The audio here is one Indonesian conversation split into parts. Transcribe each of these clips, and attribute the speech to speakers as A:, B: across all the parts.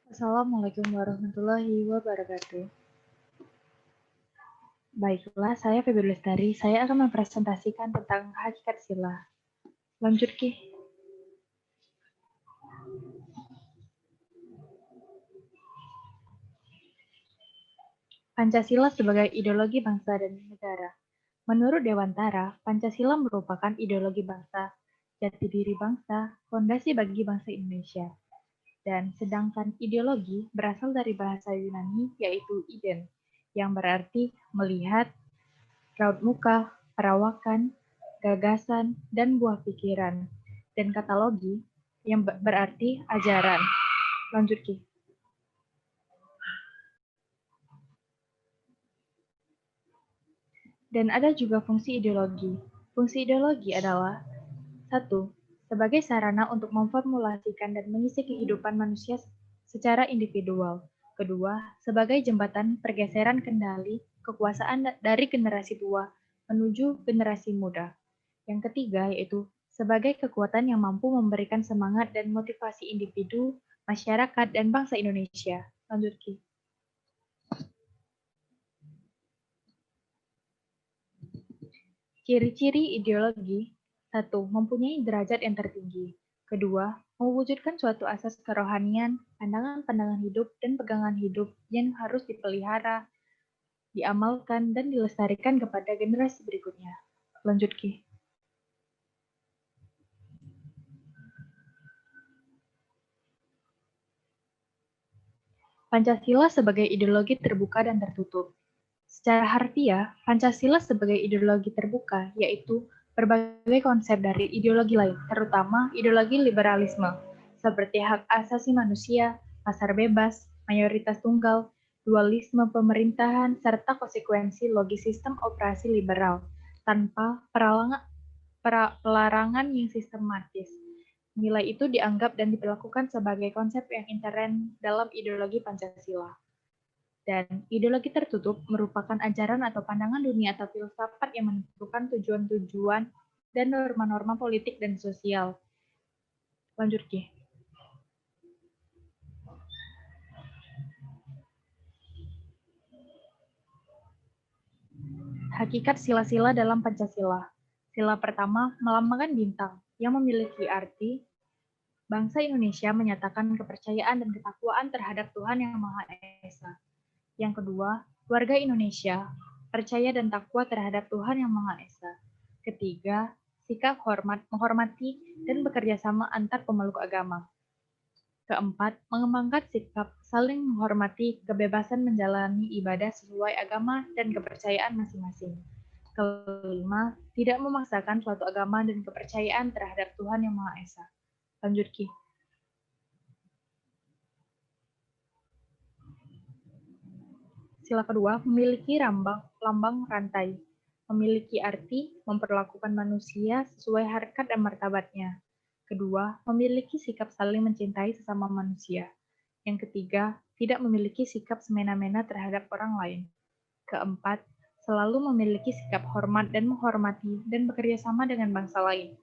A: Assalamualaikum warahmatullahi wabarakatuh. Baiklah, saya Feby Lestari. Saya akan mempresentasikan tentang hakikat sila. Lanjut, Ki. Pancasila sebagai ideologi bangsa dan negara. Menurut Dewantara, Pancasila merupakan ideologi bangsa, jati diri bangsa, fondasi bagi bangsa Indonesia. Dan sedangkan ideologi berasal dari bahasa Yunani, yaitu iden, yang berarti melihat, raut muka, perawakan, gagasan, dan buah pikiran. Dan katalogi yang berarti ajaran. Lanjut, Ki. Dan ada juga fungsi ideologi. Fungsi ideologi adalah 1. Sebagai sarana untuk memformulasikan dan mengisi kehidupan manusia secara individual. Kedua, sebagai jembatan pergeseran kendali kekuasaan dari generasi tua menuju generasi muda. Yang ketiga yaitu sebagai kekuatan yang mampu memberikan semangat dan motivasi individu, masyarakat, dan bangsa Indonesia. Lanjut, Ki. Ciri-ciri ideologi: 1. Mempunyai derajat yang tertinggi. Kedua, mewujudkan suatu asas kerohanian, pandangan-pandangan hidup, dan pegangan hidup yang harus dipelihara, diamalkan, dan dilestarikan kepada generasi berikutnya. Lanjut, Ki. Pancasila sebagai ideologi terbuka dan tertutup. Secara harfiah, Pancasila sebagai ideologi terbuka yaitu berbagai konsep dari ideologi lain, terutama ideologi liberalisme, seperti hak asasi manusia, pasar bebas, mayoritas tunggal, dualisme pemerintahan, serta konsekuensi logis sistem operasi liberal, tanpa pelarangan yang sistematis. Nilai itu dianggap dan diperlakukan sebagai konsep yang intern dalam ideologi Pancasila. Dan ideologi tertutup merupakan ajaran atau pandangan dunia atau filsafat yang menentukan tujuan-tujuan dan norma-norma politik dan sosial. Lanjut, Ki. Hakikat sila-sila dalam Pancasila. Sila pertama melambangkan bintang yang memiliki arti bangsa Indonesia menyatakan kepercayaan dan ketakwaan terhadap Tuhan Yang Maha Esa. Yang kedua, warga Indonesia percaya dan takwa terhadap Tuhan Yang Maha Esa. Ketiga, sikap menghormati dan bekerja sama antar pemeluk agama. Keempat, mengembangkan sikap saling menghormati kebebasan menjalani ibadah sesuai agama dan kepercayaan masing-masing. Kelima, tidak memaksakan suatu agama dan kepercayaan terhadap Tuhan Yang Maha Esa. Lanjut, Ki. Sila kedua, memiliki lambang rantai. Memiliki arti memperlakukan manusia sesuai harkat dan martabatnya. Kedua, memiliki sikap saling mencintai sesama manusia. Yang ketiga, tidak memiliki sikap semena-mena terhadap orang lain. Keempat, selalu memiliki sikap hormat dan menghormati dan bekerja sama dengan bangsa lain.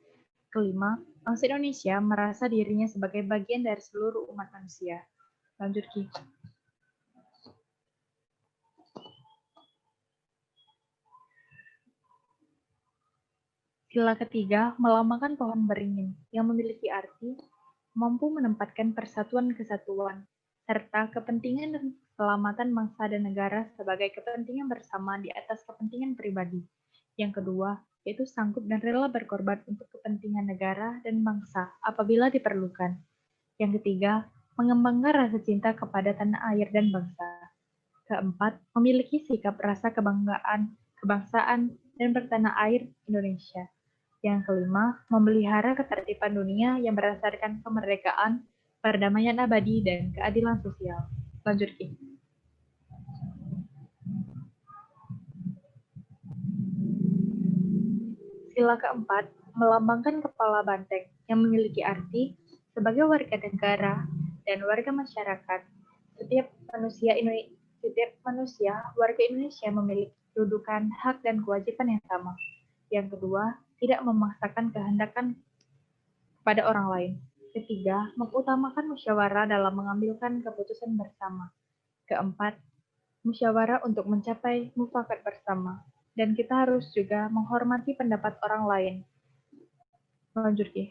A: Kelima, bangsa Indonesia merasa dirinya sebagai bagian dari seluruh umat manusia. Lanjut, Ki. Sila ketiga melambangkan pohon beringin yang memiliki arti mampu menempatkan persatuan kesatuan serta kepentingan dan keselamatan bangsa dan negara sebagai kepentingan bersama di atas kepentingan pribadi. Yang kedua, yaitu sanggup dan rela berkorban untuk kepentingan negara dan bangsa apabila diperlukan. Yang ketiga, mengembangkan rasa cinta kepada tanah air dan bangsa. Keempat, memiliki sikap rasa kebanggaan, kebangsaan, dan bertanah air Indonesia. Yang kelima, memelihara ketertiban dunia yang berdasarkan kemerdekaan, perdamaian abadi, dan keadilan sosial. Lanjut, Ki. Sila keempat, melambangkan kepala banteng yang memiliki arti sebagai warga negara dan warga masyarakat. Setiap manusia, warga Indonesia memiliki kedudukan, hak, dan kewajiban yang sama. Yang kedua, tidak memaksakan kehendak kepada orang lain. Ketiga, mengutamakan musyawarah dalam mengambilkan keputusan bersama. Keempat, musyawarah untuk mencapai mufakat bersama. Dan kita harus juga menghormati pendapat orang lain. Lanjut, Ki.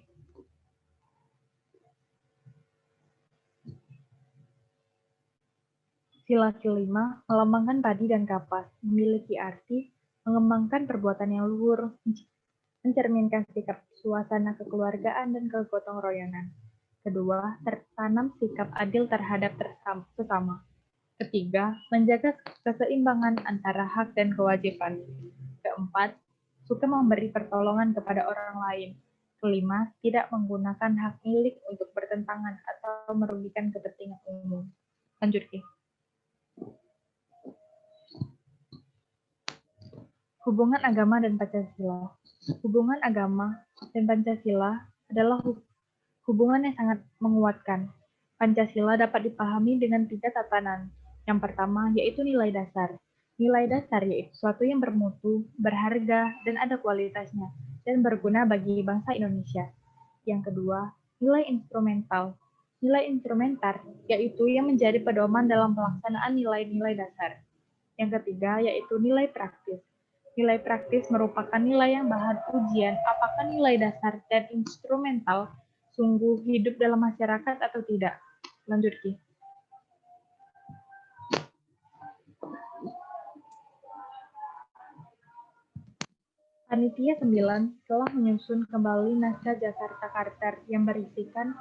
A: Sila kelima, melambangkan padi dan kapas, memiliki arti mengembangkan perbuatan yang luhur, mencerminkan sikap suasana kekeluargaan dan kegotong royongan. Kedua, tertanam sikap adil terhadap sesama. Ketiga, menjaga keseimbangan antara hak dan kewajiban. Keempat, suka memberi pertolongan kepada orang lain. Kelima, tidak menggunakan hak milik untuk bertentangan atau merugikan kepentingan umum. Lanjut, Ki. Hubungan agama dan Pancasila. Hubungan agama dan Pancasila adalah hubungan yang sangat menguatkan. Pancasila dapat dipahami dengan 3 tatanan. Yang pertama yaitu nilai dasar. Nilai dasar yaitu sesuatu yang bermutu, berharga, dan ada kualitasnya, dan berguna bagi bangsa Indonesia. Yang kedua, nilai instrumental. Nilai instrumentar yaitu yang menjadi pedoman dalam pelaksanaan nilai-nilai dasar. Yang ketiga yaitu nilai praktis. Nilai praktis merupakan nilai yang bahan ujian apakah nilai dasar dan instrumental sungguh hidup dalam masyarakat atau tidak. Lanjut, Ki. Panitia 9 telah menyusun kembali naskah Jakarta Charter yang berisikan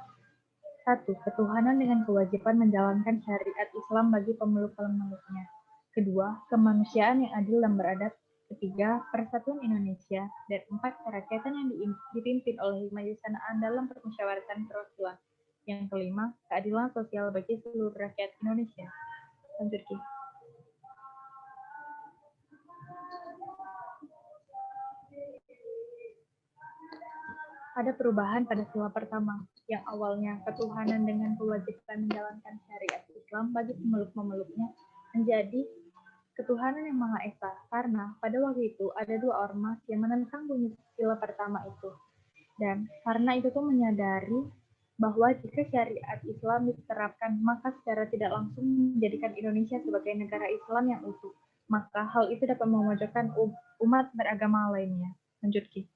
A: 1. Ketuhanan dengan kewajiban menjalankan syariat Islam bagi pemeluk-pemeluknya. Kedua, kemanusiaan yang adil dan beradab. Ketiga, persatuan Indonesia. Dan 4, kerakyatan yang dipimpin oleh hikmahisanaan dalam permusyawaratan perwakilan. Yang kelima, keadilan sosial bagi seluruh rakyat Indonesia. Lanjut, Ki. Ada perubahan pada sila pertama, yang awalnya ketuhanan dengan kewajiban menjalankan syariat Islam bagi pemeluk-pemeluknya menjadi ketuhanan yang Maha Esa, karena pada waktu itu ada 2 ormas yang menentang bunyi sila pertama itu. Dan karena itu tuh menyadari bahwa jika syariat Islam diterapkan, maka secara tidak langsung menjadikan Indonesia sebagai negara Islam yang utuh. Maka hal itu dapat memojokkan umat beragama lainnya. Lanjut, Ki.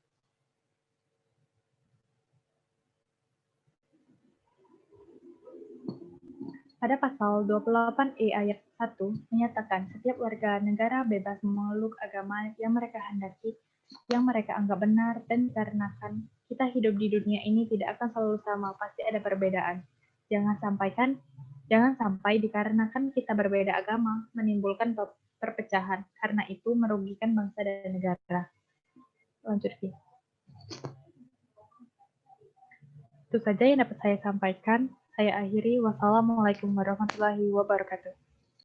A: Pada pasal 28E ayat 1 menyatakan setiap warga negara bebas memeluk agama yang mereka hendaki, yang mereka anggap benar, dan dikarenakan kita hidup di dunia ini tidak akan selalu sama, pasti ada perbedaan. Jangan sampai dikarenakan kita berbeda agama menimbulkan perpecahan, karena itu merugikan bangsa dan negara. Lanjut, Ki. Itu saja yang dapat saya sampaikan. Saya akhiri. Wassalamualaikum warahmatullahi wabarakatuh.